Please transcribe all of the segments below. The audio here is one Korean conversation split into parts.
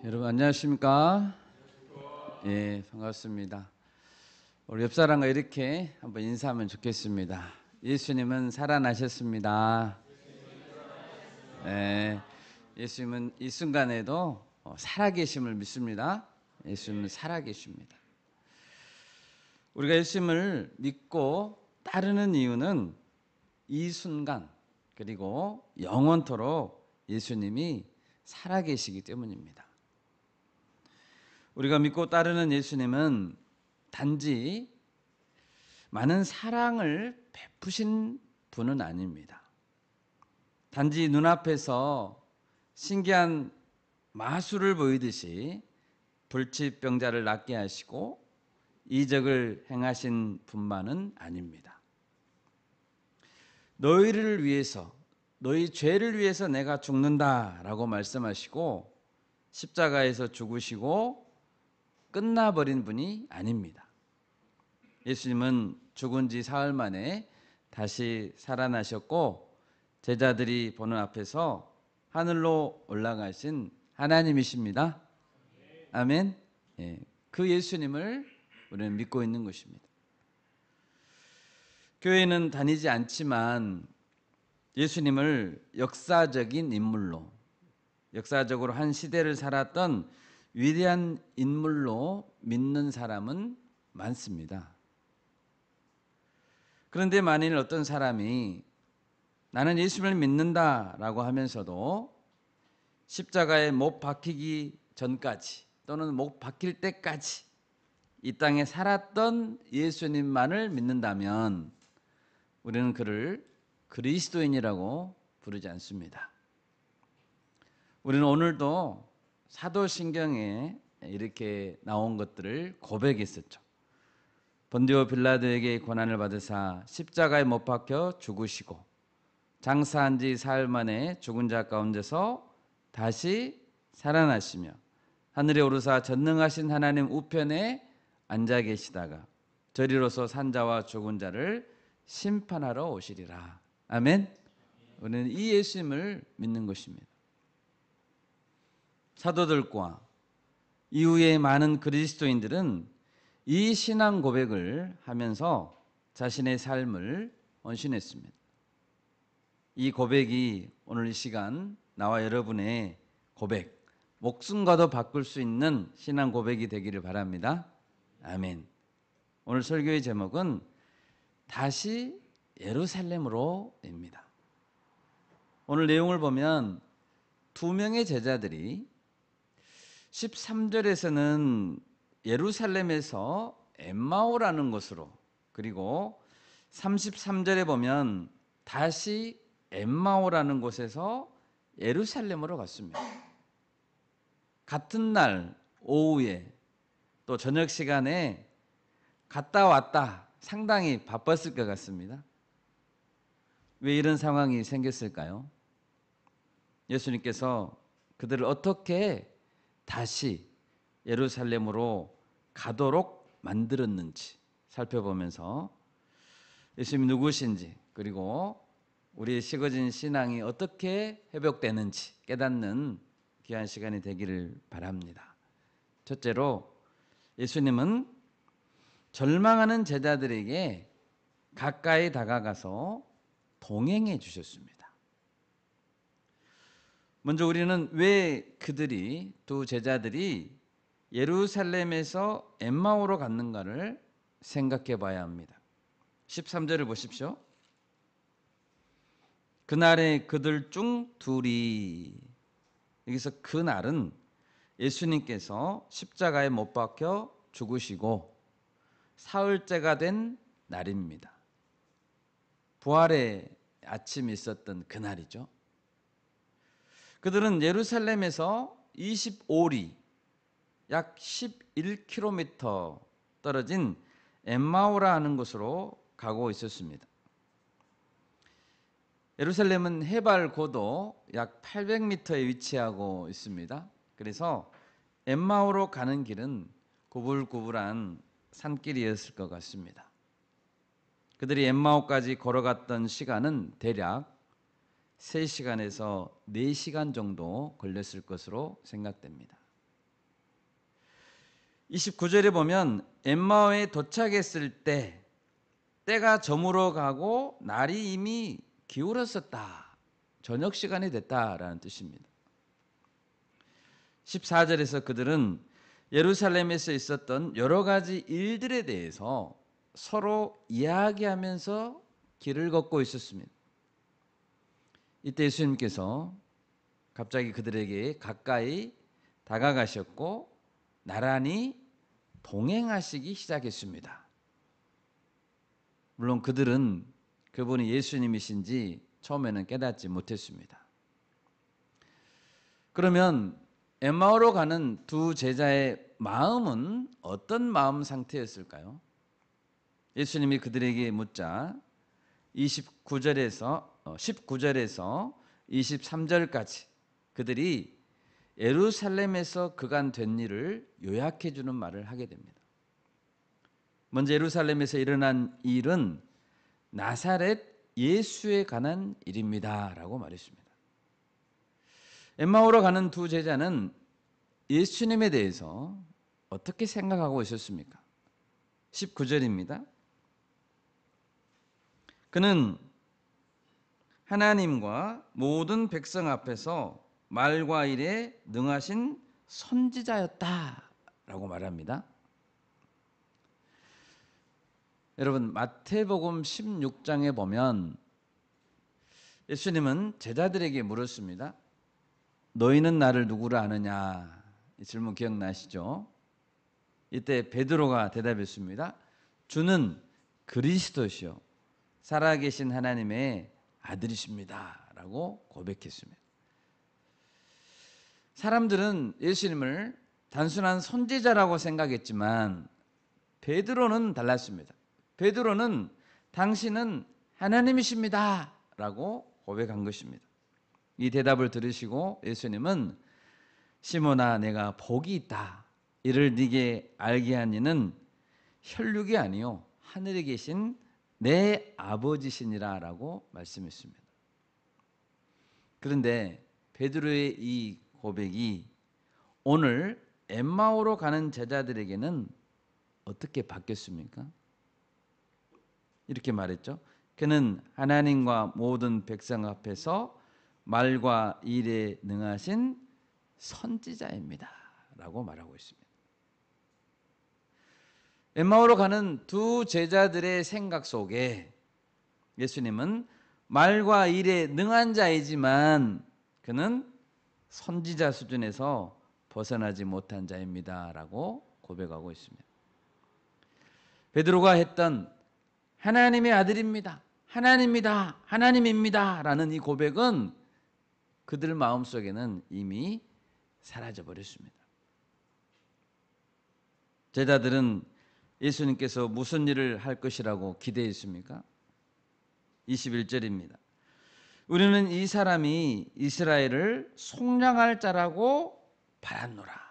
여러분 안녕하십니까? 예, 반갑습니다. 우리 옆 사람과 이렇게 한번 인사하면 좋겠습니다. 예수님은 살아나셨습니다. 네, 예수님은 이 순간에도 살아계심을 믿습니다. 예수님은 살아계십니다. 우리가 예수님을 믿고 따르는 이유는 이 순간 그리고 영원토록 예수님이 살아계시기 때문입니다. 우리가 믿고 따르는 예수님은 단지 많은 사랑을 베푸신 분은 아닙니다. 단지 눈앞에서 신기한 마술을 보이듯이 불치병자를 낫게 하시고 이적을 행하신 분만은 아닙니다. 너희를 위해서, 너희 죄를 위해서 내가 죽는다라고 말씀하시고 십자가에서 죽으시고 끝나버린 분이 아닙니다. 예수님은 죽은 지 사흘 만에 다시 살아나셨고 제자들이 보는 앞에서 하늘로 올라가신 하나님이십니다. 아멘. 예, 그 예수님을 우리는 믿고 있는 것입니다. 교회는 다니지 않지만 예수님을 역사적인 인물로, 역사적으로 한 시대를 살았던 위대한 인물로 믿는 사람은 많습니다. 그런데 만일 어떤 사람이 나는 예수님을 믿는다라고 하면서도 십자가에 못 박히기 전까지 또는 못 박힐 때까지 이 땅에 살았던 예수님만을 믿는다면 우리는 그를 그리스도인이라고 부르지 않습니다. 우리는 오늘도 사도신경에 이렇게 나온 것들을 고백했었죠. 본디오 빌라도에게 고난을 받으사 십자가에 못 박혀 죽으시고 장사한 지 사흘 만에 죽은 자 가운데서 다시 살아나시며 하늘에 오르사 전능하신 하나님 우편에 앉아 계시다가 저리로서 산자와 죽은 자를 심판하러 오시리라. 아멘. 우리는 이 예수님을 믿는 것입니다. 사도들과 이후에 많은 그리스도인들은 이 신앙 고백을 하면서 자신의 삶을 헌신했습니다. 이 고백이 오늘 이 시간 나와 여러분의 고백, 목숨과도 바꿀 수 있는 신앙 고백이 되기를 바랍니다. 아멘. 오늘 설교의 제목은 다시 예루살렘으로입니다. 오늘 내용을 보면 두 명의 제자들이 13절에서는 예루살렘에서 엠마오라는 곳으로, 그리고 33절에 보면 다시 엠마오라는 곳에서 예루살렘으로 갔습니다. 같은 날 오후에 또 저녁 시간에 갔다 왔다 상당히 바빴을 것 같습니다. 왜 이런 상황이 생겼을까요? 예수님께서 그들을 어떻게 다시 예루살렘으로 가도록 만들었는지 살펴보면서 예수님이 누구신지 그리고 우리의 식어진 신앙이 어떻게 회복되는지 깨닫는 귀한 시간이 되기를 바랍니다. 첫째로 예수님은 절망하는 제자들에게 가까이 다가가서 동행해 주셨습니다. 먼저 우리는 왜 그들이, 두 제자들이 예루살렘에서 엠마오로 갔는가를 생각해 봐야 합니다. 13절을 보십시오. 그날에 그들 중 둘이, 여기서 그날은 예수님께서 십자가에 못 박혀 죽으시고 사흘째가 된 날입니다. 부활의 아침이 있었던 그날이죠. 그들은 예루살렘에서 25리, 약 11km 떨어진 엠마오라 하는 곳으로 가고 있었습니다. 예루살렘은 해발 고도 약 800m에 위치하고 있습니다. 그래서 엠마오로 가는 길은 구불구불한 산길이었을 것 같습니다. 그들이 엠마오까지 걸어갔던 시간은 대략 3시간에서 4시간 정도 걸렸을 것으로 생각됩니다. 29절에 보면 엠마오에 도착했을 때 때가 저물어 가고 날이 이미 기울었었다. 저녁 시간이 됐다라는 뜻입니다. 14절에서 그들은 예루살렘에서 있었던 여러 가지 일들에 대해서 서로 이야기하면서 길을 걷고 있었습니다. 이때 예수님께서 갑자기 그들에게 가까이 다가가셨고 나란히 동행하시기 시작했습니다. 물론 그들은 그분이 예수님이신지 처음에는 깨닫지 못했습니다. 그러면 엠마오로 가는 두 제자의 마음은 어떤 마음 상태였을까요? 예수님이 그들에게 묻자 19절에서 23절까지 그들이 예루살렘에서 그간 된 일을 요약해 주는 말을 하게 됩니다. 먼저 예루살렘에서 일어난 일은 나사렛 예수에 관한 일입니다라고 말했습니다. 엠마오로 가는 두 제자는 예수님에 대해서 어떻게 생각하고 있었습니까? 19절입니다. 그는 하나님과 모든 백성 앞에서 말과 일에 능하신 선지자였다라고 말합니다. 여러분, 마태복음 16장에 보면 예수님은 제자들에게 물었습니다. 너희는 나를 누구라 아느냐? 이 질문 기억나시죠? 이때 베드로가 대답했습니다. 주는 그리스도시요 살아계신 하나님의 아들이십니다 라고 고백했습니다. 사람들은 예수님을 단순한 선지자라고 생각했지만 베드로는 달랐습니다. 베드로는 당신은 하나님이십니다 라고 고백한 것입니다. 이 대답을 들으시고 예수님은 시몬아 내가 복이 있다. 이를 네게 알게 한 이는 혈육이 아니요 하늘에 계신 내 아버지시니라 라고 말씀했습니다. 그런데 베드로의 이 고백이 오늘 엠마오로 가는 제자들에게는 어떻게 바뀌었습니까? 이렇게 말했죠. 그는 하나님과 모든 백성 앞에서 말과 일에 능하신 선지자입니다 라고 말하고 있습니다. 엠마오로 가는 두 제자들의 생각 속에 예수님은 말과 일에 능한 자이지만 그는 선지자 수준에서 벗어나지 못한 자입니다 라고 고백하고 있습니다. 베드로가 했던 하나님의 아들입니다. 하나님입니다. 하나님입니다 라는 이 고백은 그들 마음속에는 이미 사라져 버렸습니다. 제자들은 예수님께서 무슨 일을 할 것이라고 기대했습니까? 21절입니다. 우리는 이 사람이 이스라엘을 속량할 자라고 바랐노라.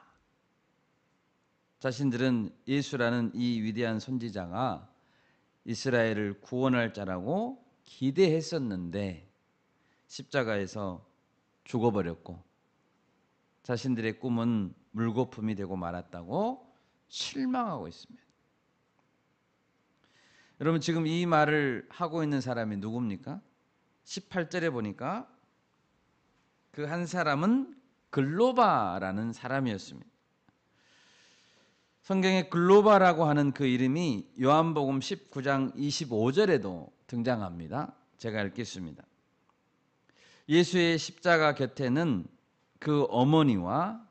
자신들은 예수라는 이 위대한 선지자가 이스라엘을 구원할 자라고 기대했었는데 십자가에서 죽어버렸고 자신들의 꿈은 물거품이 되고 말았다고 실망하고 있습니다. 여러분 지금 이 말을 하고 있는 사람이 누굽니까? 18절에 보니까 그 한 사람은 글로바라는 사람이었습니다. 성경에 글로바라고 하는 그 이름이 요한복음 19장 25절에도 등장합니다. 제가 읽겠습니다. 예수의 십자가 곁에는 그 어머니와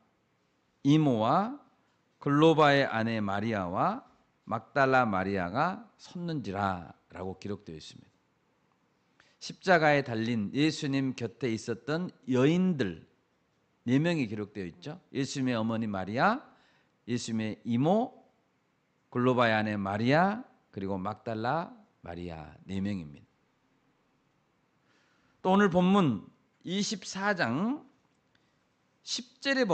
이모와 글로바의 아내 마리아와 막달라 마리아가 섰는지라 라고 기록되어 있습니다. 십자가에 달린 예수님 곁에 있었던 여인들 4명이 기록되어 있죠. 예수님의 어머니 마리아, 예수님의 이모, 글로바의 아내 마리아, 그리고 막달라 마리아 4명입니다. 또 오늘 본문 24장 10절에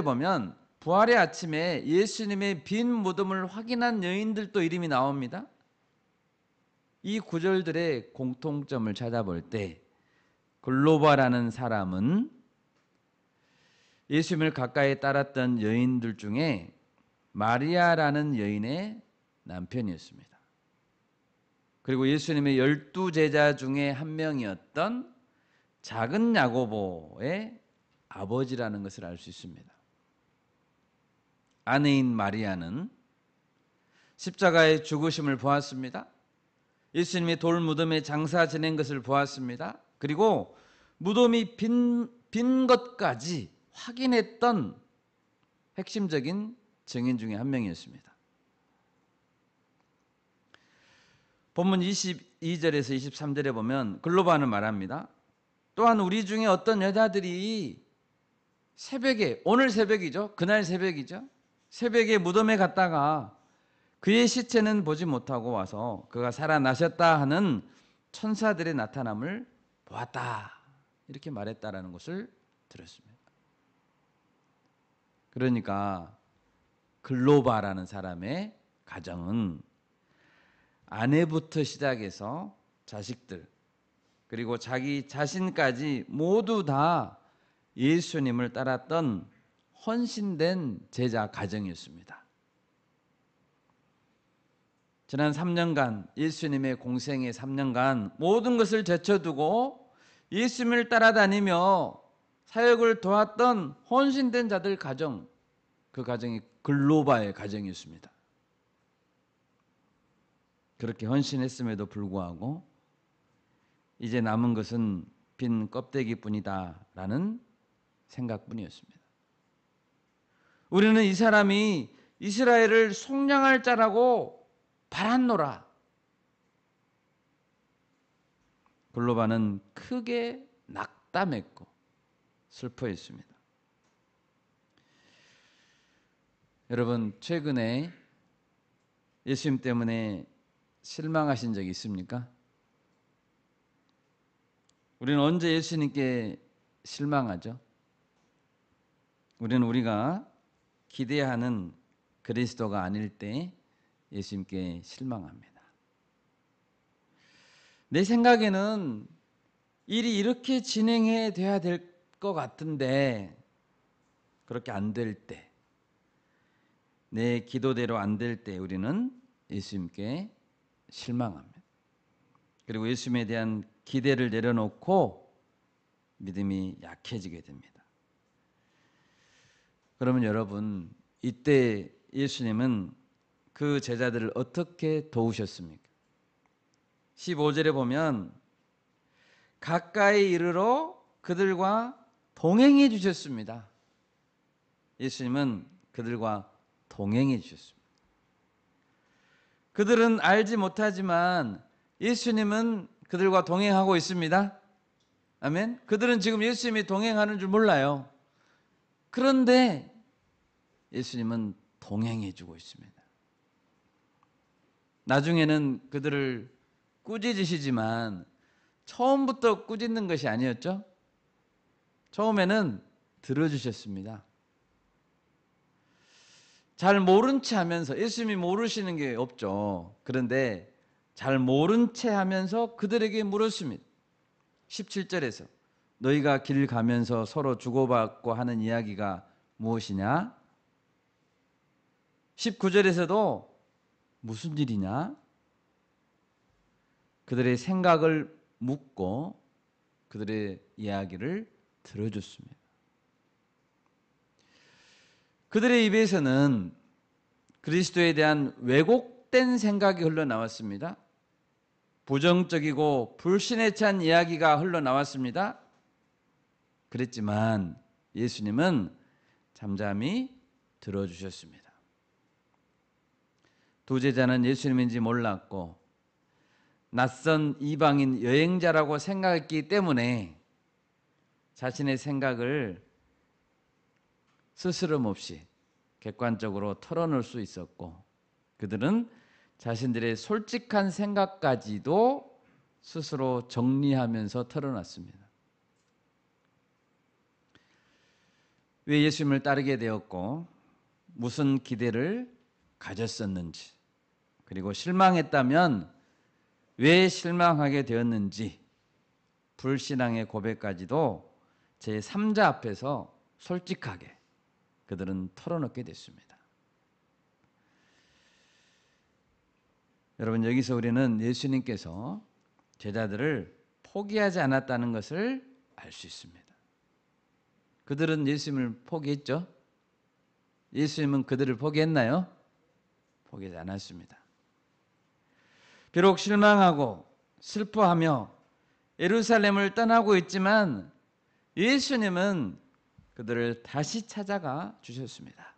보면 부활의 아침에 예수님의 빈 무덤을 확인한 여인들도 이름이 나옵니다. 이 구절들의 공통점을 찾아볼 때 글로바라는 사람은 예수님을 가까이 따랐던 여인들 중에 마리아라는 여인의 남편이었습니다. 그리고 예수님의 12제자 중에 한 명이었던 작은 야고보의 아버지라는 것을 알 수 있습니다. 아내인 마리아는 십자가의 죽으심을 보았습니다. 예수님이 돌 무덤에 장사 지낸 것을 보았습니다. 그리고 무덤이 빈 것까지 확인했던 핵심적인 증인 중에 한 명이었습니다. 본문 22절에서 23절에 보면 글로바는 말합니다. 또한 우리 중에 어떤 여자들이 새벽에, 오늘 새벽이죠. 그날 새벽이죠. 새벽에 무덤에 갔다가 그의 시체는 보지 못하고 와서 그가 살아나셨다 하는 천사들의 나타남을 보았다. 이렇게 말했다라는 것을 들었습니다. 그러니까 글로바라는 사람의 가정은 아내부터 시작해서 자식들 그리고 자기 자신까지 모두 다 예수님을 따랐던 헌신된 제자 가정이었습니다. 지난 3년간 예수님의 공생의 3년간 모든 것을 제쳐두고 예수님을 따라다니며 사역을 도왔던 헌신된 자들 가정, 그 가정이 글로바의 가정이었습니다. 그렇게 헌신했음에도 불구하고 이제 남은 것은 빈 껍데기뿐이다라는 생각뿐이었습니다. 우리는 이 사람이 이스라엘을 속량할 자라고 바랐노라. 글로바는 크게 낙담했고 슬퍼했습니다. 여러분, 최근에 예수님 때문에 실망하신 적이 있습니까? 우리는 언제 예수님께 실망하죠? 우리는 우리가 기대하는 그리스도가 아닐 때 예수님께 실망합니다. 내 생각에는 일이 이렇게 진행해 돼야 될 것 같은데 그렇게 안 될 때, 내 기도대로 안 될 때 우리는 예수님께 실망합니다. 그리고 예수님에 대한 기대를 내려놓고 믿음이 약해지게 됩니다. 그러면 여러분, 이때 예수님은 그 제자들을 어떻게 도우셨습니까? 15절에 보면 가까이 이르러 그들과 동행해 주셨습니다. 예수님은 그들과 동행해 주셨습니다. 그들은 알지 못하지만 예수님은 그들과 동행하고 있습니다. 아멘. 그들은 지금 예수님이 동행하는 줄 몰라요. 그런데 예수님은 동행해 주고 있습니다. 나중에는 그들을 꾸짖으시지만 처음부터 꾸짖는 것이 아니었죠. 처음에는 들어주셨습니다. 잘 모른 채 하면서, 예수님이 모르시는 게 없죠. 그런데 잘 모른 채 하면서 그들에게 물었습니다. 17절에서 너희가 길 가면서 서로 주고받고 하는 이야기가 무엇이냐? 19절에서도 무슨 일이냐? 그들의 생각을 묻고 그들의 이야기를 들어줬습니다. 그들의 입에서는 그리스도에 대한 왜곡된 생각이 흘러나왔습니다. 부정적이고 불신에 찬 이야기가 흘러나왔습니다. 그랬지만 예수님은 잠잠히 들어주셨습니다. 두 제자는 예수님인지 몰랐고 낯선 이방인 여행자라고 생각했기 때문에 자신의 생각을 스스럼 없이 객관적으로 털어놓을 수 있었고 그들은 자신들의 솔직한 생각까지도 스스로 정리하면서 털어놨습니다. 왜 예수님을 따르게 되었고 무슨 기대를 가졌었는지, 그리고 실망했다면 왜 실망하게 되었는지 불신앙의 고백까지도 제3자 앞에서 솔직하게 그들은 털어놓게 됐습니다. 여러분, 여기서 우리는 예수님께서 제자들을 포기하지 않았다는 것을 알 수 있습니다. 그들은 예수님을 포기했죠? 예수님은 그들을 포기했나요? 포기하지 않았습니다. 비록 실망하고 슬퍼하며 예루살렘을 떠나고 있지만 예수님은 그들을 다시 찾아가 주셨습니다.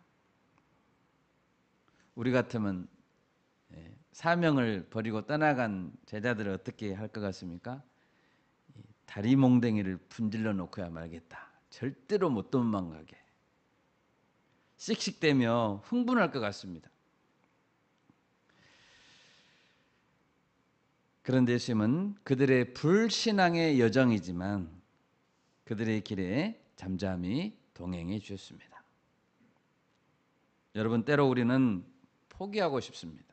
우리 같으면 사명을 버리고 떠나간 제자들을 어떻게 할 것 같습니까? 다리 몽댕이를 분질러 놓고야 말겠다. 절대로 못 도망가게. 씩씩대며 흥분할 것 같습니다. 그런데 예수님은 그들의 불신앙의 여정이지만 그들의 길에 잠잠히 동행해 주셨습니다. 여러분, 때로 우리는 포기하고 싶습니다.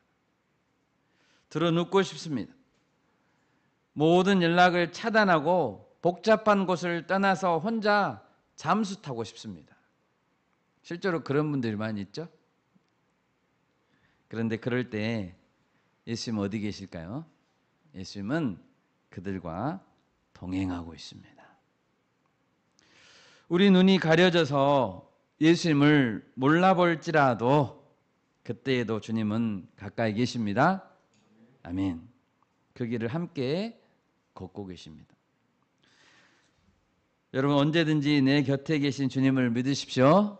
들어눕고 싶습니다. 모든 연락을 차단하고 복잡한 곳을 떠나서 혼자 잠수 타고 싶습니다. 실제로 그런 분들이 많이 있죠? 그런데 그럴 때 예수님은 어디 계실까요? 예수님은 그들과 동행하고 있습니다. 우리 눈이 가려져서 예수님을 몰라볼지라도 그때에도 주님은 가까이 계십니다. 아멘. 그 길을 함께 걷고 계십니다. 여러분, 언제든지 내 곁에 계신 주님을 믿으십시오.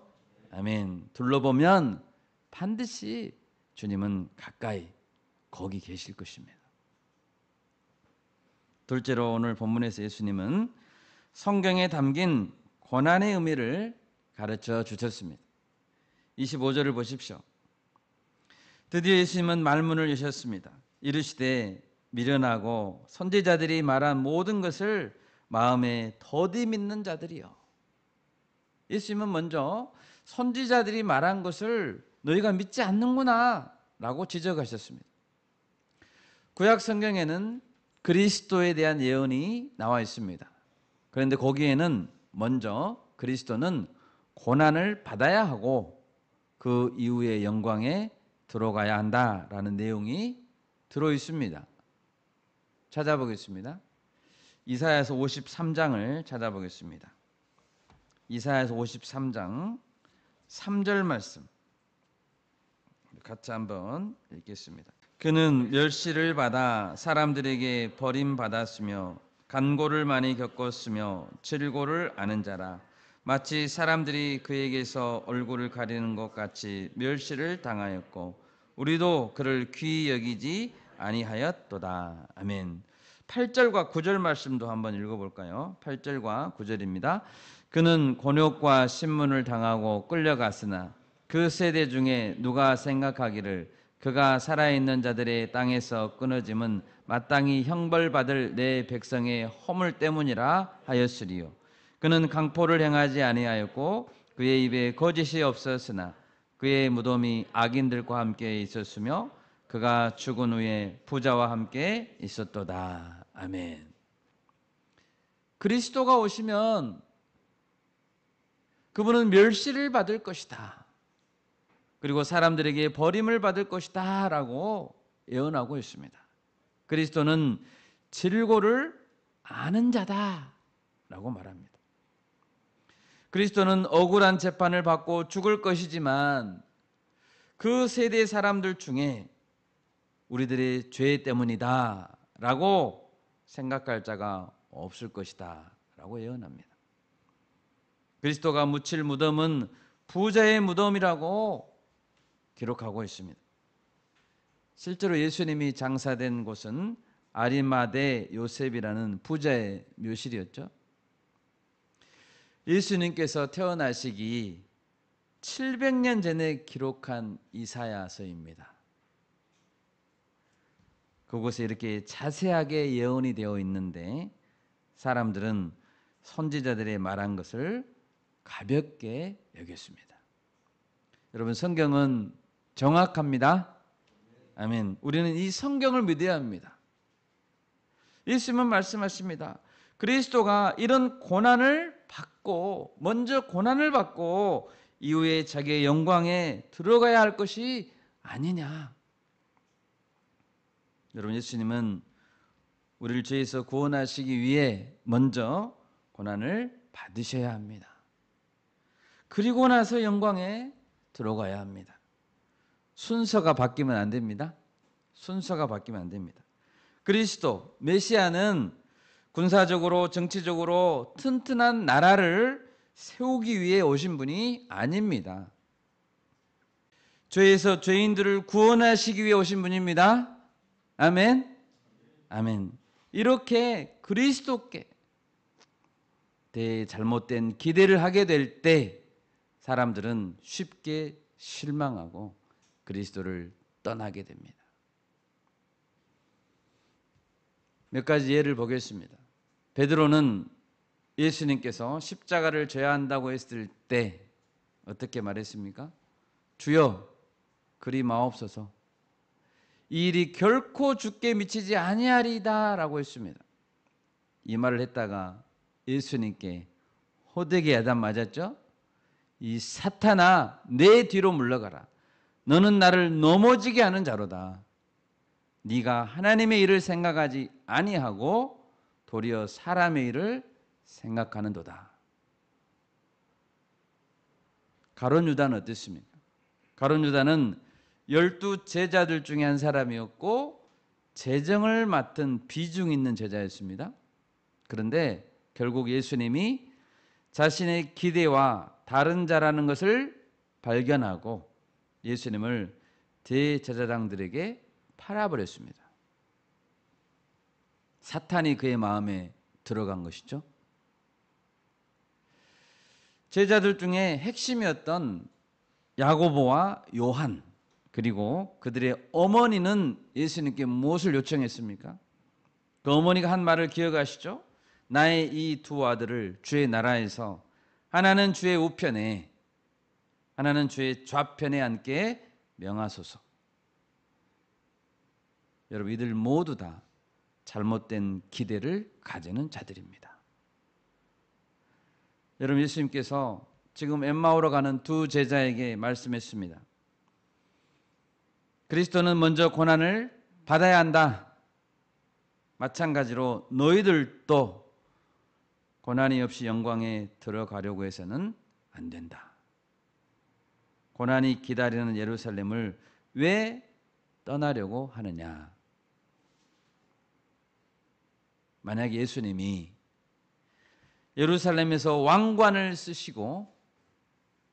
아멘. 둘러보면 반드시 주님은 가까이 거기 계실 것입니다. 둘째로 오늘 본문에서 예수님은 성경에 담긴 고난의 의미를 가르쳐 주셨습니다. 25절을 보십시오. 드디어 예수님은 말문을 여셨습니다. 이르시되 미련하고 선지자들이 말한 모든 것을 마음에 더디 믿는 자들이요. 예수님은 먼저 선지자들이 말한 것을 너희가 믿지 않는구나 라고 지적하셨습니다. 구약 성경에는 그리스도에 대한 예언이 나와 있습니다. 그런데 거기에는 먼저 그리스도는 고난을 받아야 하고 그 이후의 영광에 들어가야 한다라는 내용이 들어 있습니다. 찾아보겠습니다. 이사야서 53장을 찾아보겠습니다. 이사야서 53장 3절 말씀 같이 한번 읽겠습니다. 그는 멸시를 받아 사람들에게 버림받았으며 간고를 많이 겪었으며 질고를 아는 자라. 마치 사람들이 그에게서 얼굴을 가리는 것 같이 멸시를 당하였고 우리도 그를 귀히 여기지 아니하였도다. 아멘. 8절과 9절 말씀도 한번 읽어볼까요? 8절과 9절입니다. 그는 곤욕과 신문을 당하고 끌려갔으나 그 세대 중에 누가 생각하기를 그가 살아있는 자들의 땅에서 끊어짐은 마땅히 형벌받을 내 백성의 허물 때문이라 하였으리요. 그는 강포를 행하지 아니하였고 그의 입에 거짓이 없었으나 그의 무덤이 악인들과 함께 있었으며 그가 죽은 후에 부자와 함께 있었도다. 아멘. 그리스도가 오시면 그분은 멸시를 받을 것이다. 그리고 사람들에게 버림을 받을 것이다 라고 예언하고 있습니다. 그리스도는 질고를 아는 자다 라고 말합니다. 그리스도는 억울한 재판을 받고 죽을 것이지만 그 세대 사람들 중에 우리들의 죄 때문이다 라고 생각할 자가 없을 것이다 라고 예언합니다. 그리스도가 묻힐 무덤은 부자의 무덤이라고 기록하고 있습니다. 실제로 예수님이 장사된 곳은 아리마대 요셉이라는 부자의 묘실이었죠. 예수님께서 태어나시기 700년 전에 기록한 이사야서입니다. 그곳에 이렇게 자세하게 예언이 되어 있는데 사람들은 선지자들의 말한 것을 가볍게 여겼습니다. 여러분, 성경은 정확합니다. 아멘. 우리는 이 성경을 믿어야 합니다. 예수님은 말씀하십니다. 그리스도가 이런 고난을 받고 먼저 고난을 받고 이후에 자기의 영광에 들어가야 할 것이 아니냐. 여러분, 예수님은 우리를 죄에서 구원하시기 위해 먼저 고난을 받으셔야 합니다. 그리고 나서 영광에 들어가야 합니다. 순서가 바뀌면 안 됩니다. 순서가 바뀌면 안 됩니다. 그리스도 메시아는 군사적으로 정치적으로 튼튼한 나라를 세우기 위해 오신 분이 아닙니다. 죄에서 죄인들을 구원하시기 위해 오신 분입니다. 아멘. 아멘. 이렇게 그리스도께 잘못된 기대를 하게 될 때 사람들은 쉽게 실망하고 그리스도를 떠나게 됩니다. 몇 가지 예를 보겠습니다. 베드로는 예수님께서 십자가를 져야 한다고 했을 때 어떻게 말했습니까? 주여 그리 마옵소서, 이 일이 결코 주께 미치지 아니하리이다 라고 했습니다. 이 말을 했다가 예수님께 호되게 야단 맞았죠. 이 사탄아, 내 뒤로 물러가라. 너는 나를 넘어지게 하는 자로다. 네가 하나님의 일을 생각하지 아니하고 도리어 사람의 일을 생각하는도다. 가룟 유다는 어땠습니까? 가룟 유다는 12 제자들 중에 한 사람이었고 재정을 맡은 비중 있는 제자였습니다. 그런데 결국 예수님이 자신의 기대와 다른 자라는 것을 발견하고 예수님을 대제사장들에게 팔아버렸습니다. 사탄이 그의 마음에 들어간 것이죠. 제자들 중에 핵심이었던 야고보와 요한, 그리고 그들의 어머니는 예수님께 무엇을 요청했습니까? 그 어머니가 한 말을 기억하시죠? 나의 이 두 아들을 주의 나라에서 하나는 주의 우편에 하나는 주의 좌편에 앉게 명하소서. 여러분, 이들 모두 다 잘못된 기대를 가지는 자들입니다. 여러분, 예수님께서 지금 엠마오로 가는 두 제자에게 말씀했습니다. 그리스도는 먼저 고난을 받아야 한다. 마찬가지로 너희들도 고난이 없이 영광에 들어가려고 해서는 안 된다. 고난이 기다리는 예루살렘을 왜 떠나려고 하느냐? 만약 예수님이 예루살렘에서 왕관을 쓰시고,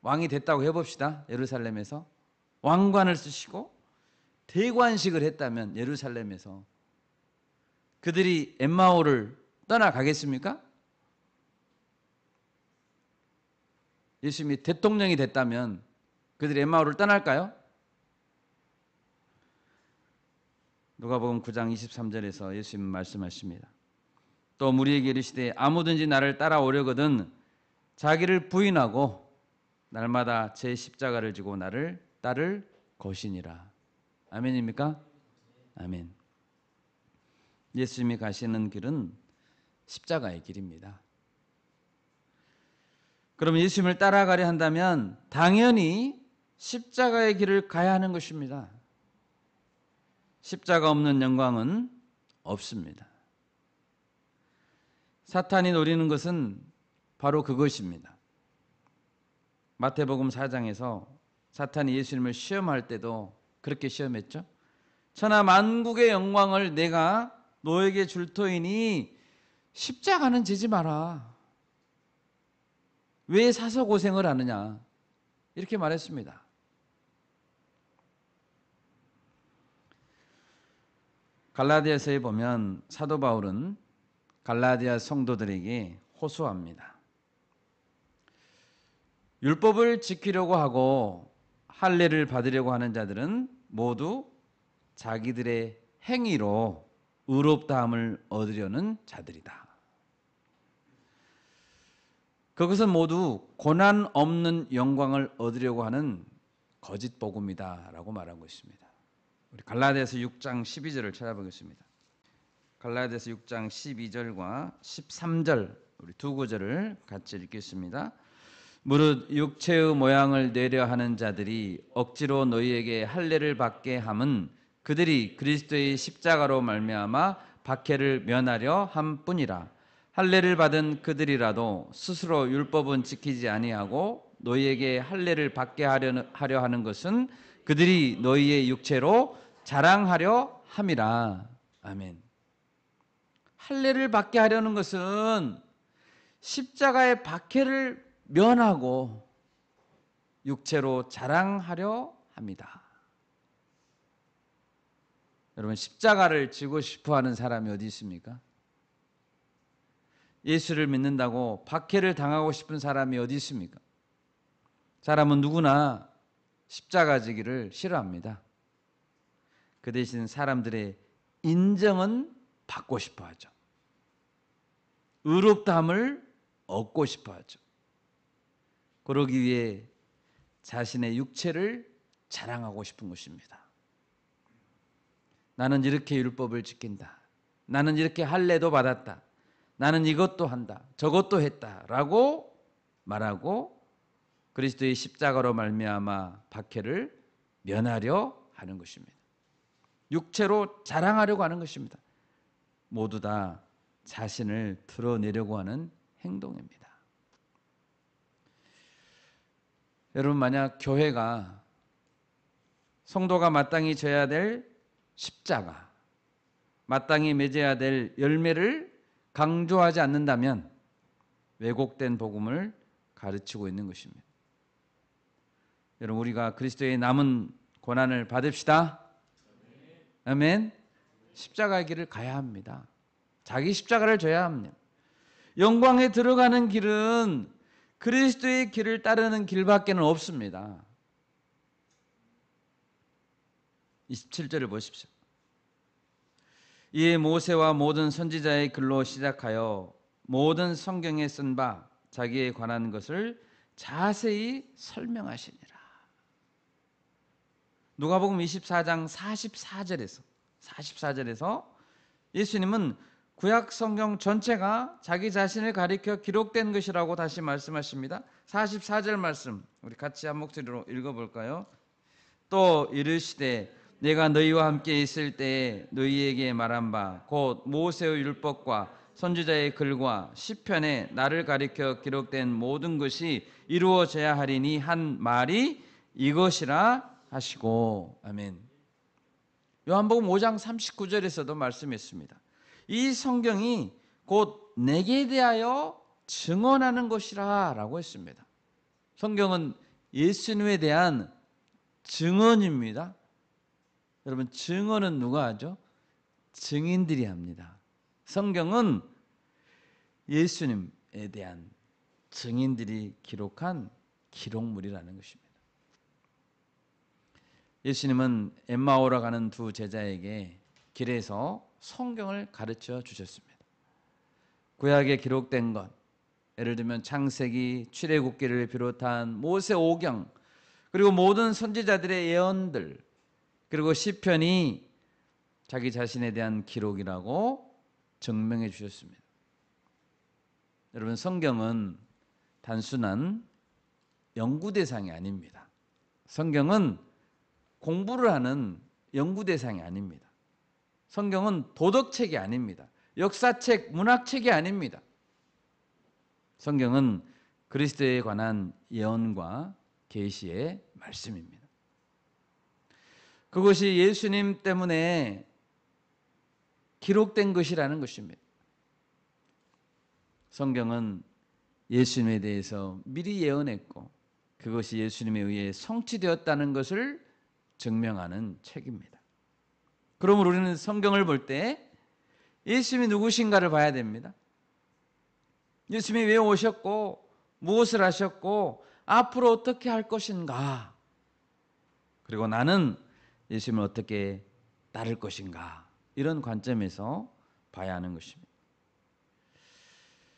왕이 됐다고 해봅시다. 예루살렘에서 왕관을 쓰시고 대관식을 했다면 예루살렘에서 그들이 엠마오를 떠나가겠습니까? 예수님이 대통령이 됐다면 그들이 엠마오를 떠날까요? 누가복음 9장 23절에서 예수님 말씀하십니다. 또 무리에게 이르시되 아무든지 나를 따라오려거든 자기를 부인하고 날마다 제 십자가를 지고 나를 따를 것이니라. 아멘입니까? 아멘. 예수님이 가시는 길은 십자가의 길입니다. 그럼 예수님을 따라가려 한다면 당연히 십자가의 길을 가야 하는 것입니다. 십자가 없는 영광은 없습니다. 사탄이 노리는 것은 바로 그것입니다. 마태복음 4장에서 사탄이 예수님을 시험할 때도 그렇게 시험했죠. 천하 만국의 영광을 내가 너에게 줄 터이니 십자가는 지지 마라. 왜 사서 고생을 하느냐? 이렇게 말했습니다. 갈라디아서에 보면 사도 바울은 갈라디아 성도들에게 호소합니다. 율법을 지키려고 하고 할례를 받으려고 하는 자들은 모두 자기들의 행위로 의롭다함을 얻으려는 자들이다. 그것은 모두 고난 없는 영광을 얻으려고 하는 거짓 복음이다라고 말하고 있습니다. 우리 갈라디아서 6장 12절을 찾아보겠습니다. 갈라디아서 6장 12절과 13절 우리 두 구절을 같이 읽겠습니다. 무릇 육체의 모양을 내려 하는 자들이 억지로 너희에게 할례를 받게 함은 그들이 그리스도의 십자가로 말미암아 박해를 면하려 함뿐이라. 할례를 받은 그들이라도 스스로 율법은 지키지 아니하고 너희에게 할례를 받게 하려 하는 것은 그들이 너희의 육체로 자랑하려 함이라. 아멘. 할례를 받게 하려는 것은 십자가의 박해를 면하고 육체로 자랑하려 합니다. 여러분, 십자가를 지고 싶어 하는 사람이 어디 있습니까? 예수를 믿는다고 박해를 당하고 싶은 사람이 어디 있습니까? 사람은 누구나 십자가 지기를 싫어합니다. 그 대신 사람들의 인정은 받고 싶어 하죠. 의롭다함을 얻고 싶어 하죠. 그러기 위해 자신의 육체를 자랑하고 싶은 것입니다. 나는 이렇게 율법을 지킨다. 나는 이렇게 할례도 받았다. 나는 이것도 한다. 저것도 했다. 라고 말하고 그리스도의 십자가로 말미암아 박해를 면하려 하는 것입니다. 육체로 자랑하려고 하는 것입니다. 모두 다 자신을 드러내려고 하는 행동입니다. 여러분, 만약 교회가 성도가 마땅히 져야 될 십자가, 마땅히 맺어야 될 열매를 강조하지 않는다면 왜곡된 복음을 가르치고 있는 것입니다. 여러분, 우리가 그리스도의 남은 고난을 받읍시다. 아멘. 십자가의 길을 가야 합니다. 자기 십자가를 져야 합니다. 영광에 들어가는 길은 그리스도의 길을 따르는 길밖에는 없습니다. 27절을 보십시오. 이에 모세와 모든 선지자의 글로 시작하여 모든 성경에 쓴 바 자기에 관한 것을 자세히 설명하시니라. 누가복음 24장 44절에서 예수님은 구약 성경 전체가 자기 자신을 가리켜 기록된 것이라고 다시 말씀하십니다. 44절 말씀 우리 같이 한 목소리로 읽어볼까요? 또 이르시되 내가 너희와 함께 있을 때에 너희에게 말한 바 곧 모세의 율법과 선지자의 글과 시편에 나를 가리켜 기록된 모든 것이 이루어져야 하리니 한 말이 이것이라 하시고. 아멘. 요한복음 5장 39절에서도 말씀했습니다. 이 성경이 곧 내게 대하여 증언하는 것이라 라고 했습니다. 성경은 예수님에 대한 증언입니다. 여러분, 증언은 누가 하죠? 증인들이 합니다. 성경은 예수님에 대한 증인들이 기록한 기록물이라는 것입니다. 예수님은 엠마오로 가는 두 제자에게 길에서 성경을 가르쳐 주셨습니다. 구약에 기록된 것, 예를 들면 창세기, 출애굽기를 비롯한 모세 오경, 그리고 모든 선지자들의 예언들, 그리고 시편이 자기 자신에 대한 기록이라고 증명해 주셨습니다. 여러분, 성경은 단순한 연구 대상이 아닙니다. 성경은 공부를 하는 연구 대상이 아닙니다. 성경은 도덕책이 아닙니다. 역사책, 문학책이 아닙니다. 성경은 그리스도에 관한 예언과 계시의 말씀입니다. 그것이 예수님 때문에 기록된 것이라는 것입니다. 성경은 예수님에 대해서 미리 예언했고 그것이 예수님에 의해 성취되었다는 것을 증명하는 책입니다. 그러므로 우리는 성경을 볼 때 예수님이 누구신가를 봐야 됩니다. 예수님이 왜 오셨고 무엇을 하셨고 앞으로 어떻게 할 것인가, 그리고 나는 예수님을 어떻게 따를 것인가, 이런 관점에서 봐야 하는 것입니다.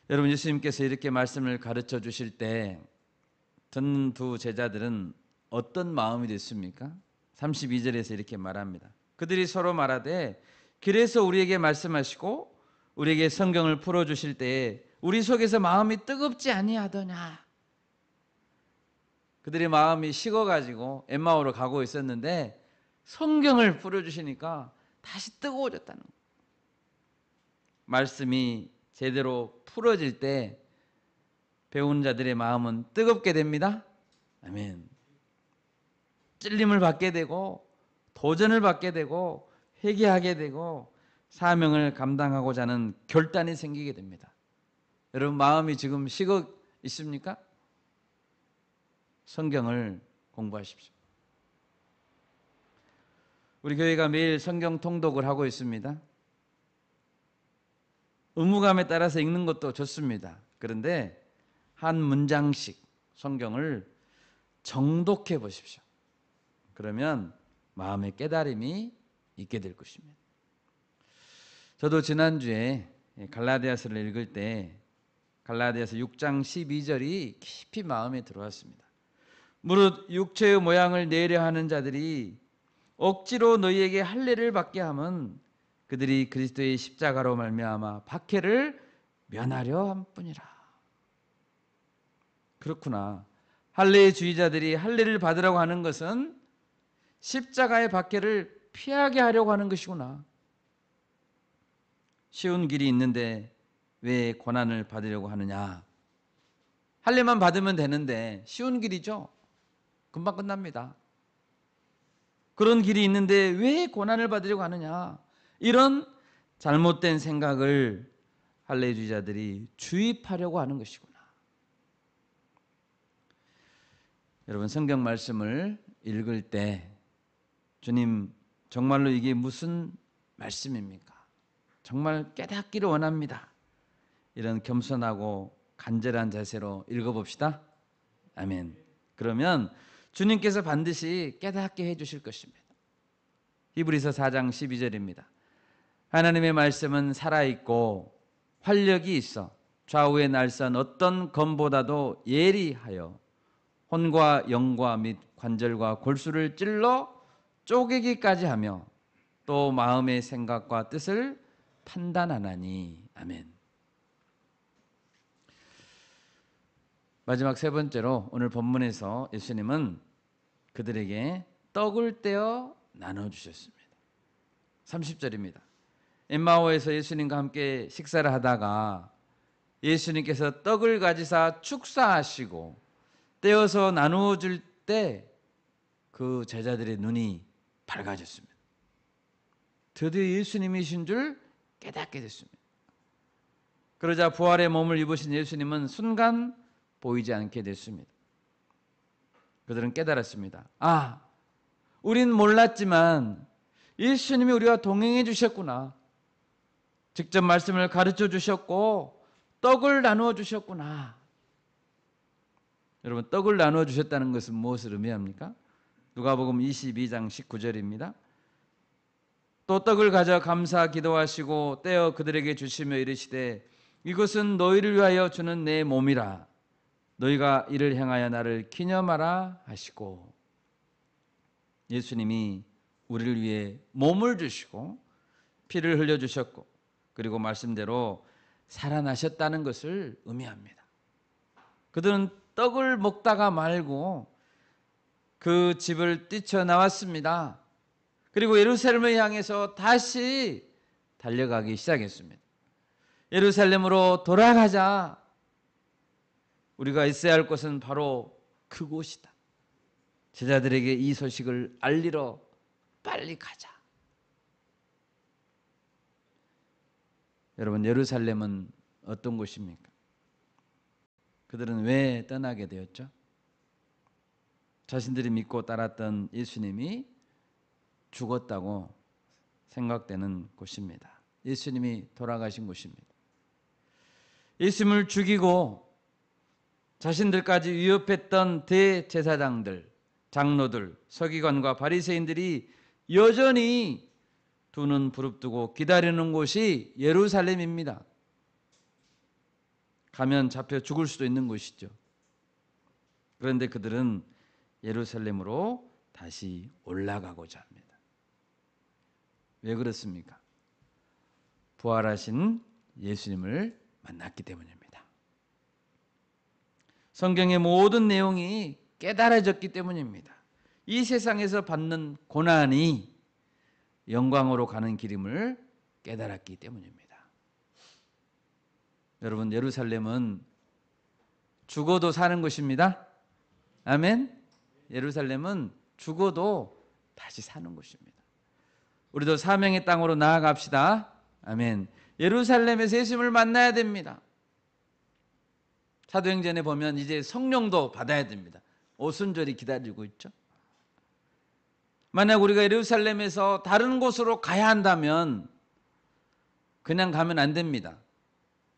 여러분, 예수님께서 이렇게 말씀을 가르쳐 주실 때 듣는 두 제자들은 어떤 마음이 됐습니까? 32절에서 이렇게 말합니다. 그들이 서로 말하되 길에서 우리에게 말씀하시고 우리에게 성경을 풀어주실 때에 우리 속에서 마음이 뜨겁지 아니하더냐. 그들의 마음이 식어가지고 엠마오로 가고 있었는데 성경을 풀어주시니까 다시 뜨거워졌다는 거예요. 말씀이 제대로 풀어질 때 배운 자들의 마음은 뜨겁게 됩니다. 아멘. 찔림을 받게 되고 도전을 받게 되고 회개하게 되고 사명을 감당하고자 하는 결단이 생기게 됩니다. 여러분 마음이 지금 식어 있습니까? 성경을 공부하십시오. 우리 교회가 매일 성경 통독을 하고 있습니다. 의무감에 따라서 읽는 것도 좋습니다. 그런데 한 문장씩 성경을 정독해 보십시오. 그러면 마음의 깨달음이 있게 될 것입니다. 저도 지난주에 갈라디아서를 읽을 때 갈라디아서 6장 12절이 깊이 마음에 들어왔습니다. 무릇 육체의 모양을 내려 하는 자들이 억지로 너희에게 할례를 받게 함은 그들이 그리스도의 십자가로 말미암아 박해를 면하려 함뿐이라. 그렇구나. 할례주의자들이 할례를 받으라고 하는 것은 십자가의 박해를 피하게 하려고 하는 것이구나. 쉬운 길이 있는데 왜 고난을 받으려고 하느냐. 할례만 받으면 되는데 쉬운 길이죠. 금방 끝납니다. 그런 길이 있는데 왜 고난을 받으려고 하느냐. 이런 잘못된 생각을 할례주의자들이 주입하려고 하는 것이구나. 여러분 성경 말씀을 읽을 때 주님 정말로 이게 무슨 말씀입니까? 정말 깨닫기를 원합니다. 이런 겸손하고 간절한 자세로 읽어봅시다. 아멘. 그러면 주님께서 반드시 깨닫게 해주실 것입니다. 히브리서 4장 12절입니다. 하나님의 말씀은 살아있고 활력이 있어 좌우의 날선 어떤 검보다도 예리하여 혼과 영과 및 관절과 골수를 찔러 쪼개기까지 하며 또 마음의 생각과 뜻을 판단하나니. 아멘. 마지막 세 번째로 오늘 본문에서 예수님은 그들에게 떡을 떼어 나눠주셨습니다. 30절입니다. 엠마오에서 예수님과 함께 식사를 하다가 예수님께서 떡을 가지사 축사하시고 떼어서 나누어 줄 때 그 제자들의 눈이 밝아졌습니다. 드디어 예수님이신 줄 깨닫게 됐습니다. 그러자 부활의 몸을 입으신 예수님은 순간 보이지 않게 됐습니다. 그들은 깨달았습니다. 아, 우린 몰랐지만 예수님이 우리와 동행해 주셨구나. 직접 말씀을 가르쳐 주셨고 떡을 나누어 주셨구나. 여러분 떡을 나누어 주셨다는 것은 무엇을 의미합니까? 누가복음 22장 19절입니다. 또 떡을 가져 감사 기도하시고 떼어 그들에게 주시며 이르시되 이것은 너희를 위하여 주는 내 몸이라. 너희가 이를 행하여 나를 기념하라 하시고. 예수님이 우리를 위해 몸을 주시고 피를 흘려주셨고 그리고 말씀대로 살아나셨다는 것을 의미합니다. 그들은 떡을 먹다가 말고 그 집을 뛰쳐나왔습니다. 그리고 예루살렘을 향해서 다시 달려가기 시작했습니다. 예루살렘으로 돌아가자. 우리가 있어야 할 곳은 바로 그곳이다. 제자들에게 이 소식을 알리러 빨리 가자. 여러분 예루살렘은 어떤 곳입니까? 그들은 왜 떠나게 되었죠? 자신들이 믿고 따랐던 예수님이 죽었다고 생각되는 곳입니다. 예수님이 돌아가신 곳입니다. 예수님을 죽이고 자신들까지 위협했던 대제사장들, 장로들, 서기관과 바리새인들이 여전히 두 눈 부릅뜨고 기다리는 곳이 예루살렘입니다. 가면 잡혀 죽을 수도 있는 곳이죠. 그런데 그들은 예루살렘으로 다시 올라가고자 합니다. 왜 그렇습니까? 부활하신 예수님을 만났기 때문입니다. 성경의 모든 내용이 깨달아졌기 때문입니다. 이 세상에서 받는 고난이 영광으로 가는 길임을 깨달았기 때문입니다. 여러분, 예루살렘은 죽어도 사는 곳입니다. 아멘. 예루살렘은 죽어도 다시 사는 곳입니다. 우리도 사명의 땅으로 나아갑시다. 아멘. 예루살렘에서 예수님을 만나야 됩니다. 사도행전에 보면 이제 성령도 받아야 됩니다. 오순절이 기다리고 있죠. 만약 우리가 예루살렘에서 다른 곳으로 가야 한다면 그냥 가면 안 됩니다.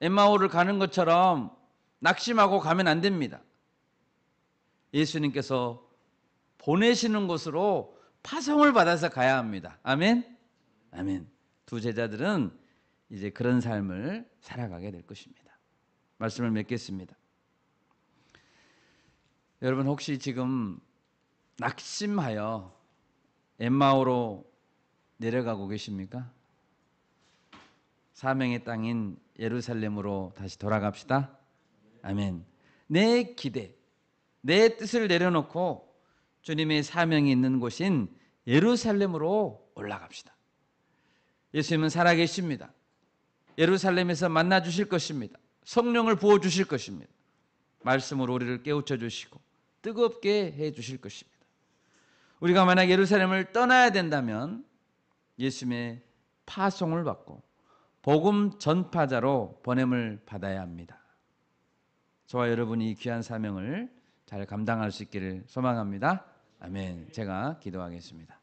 엠마오를 가는 것처럼 낙심하고 가면 안 됩니다. 예수님께서 보내시는 곳으로 파송을 받아서 가야 합니다. 아멘. 아멘. 두 제자들은 이제 그런 삶을 살아가게 될 것입니다. 말씀을 맺겠습니다. 여러분, 혹시 지금 낙심하여 엠마오로 내려가고 계십니까? 사명의 땅인 예루살렘으로 다시 돌아갑시다. 아멘. 내 기대, 내 뜻을 내려놓고 주님의 사명이 있는 곳인 예루살렘으로 올라갑시다. 예수님은 살아계십니다. 예루살렘에서 만나 주실 것입니다. 성령을 부어 주실 것입니다. 말씀으로 우리를 깨우쳐 주시고 뜨겁게 해 주실 것입니다. 우리가 만약 예루살렘을 떠나야 된다면 예수님의 파송을 받고 복음 전파자로 보냄을 받아야 합니다. 저와 여러분이 이 귀한 사명을 잘 감당할 수 있기를 소망합니다. 아멘. 제가 기도하겠습니다.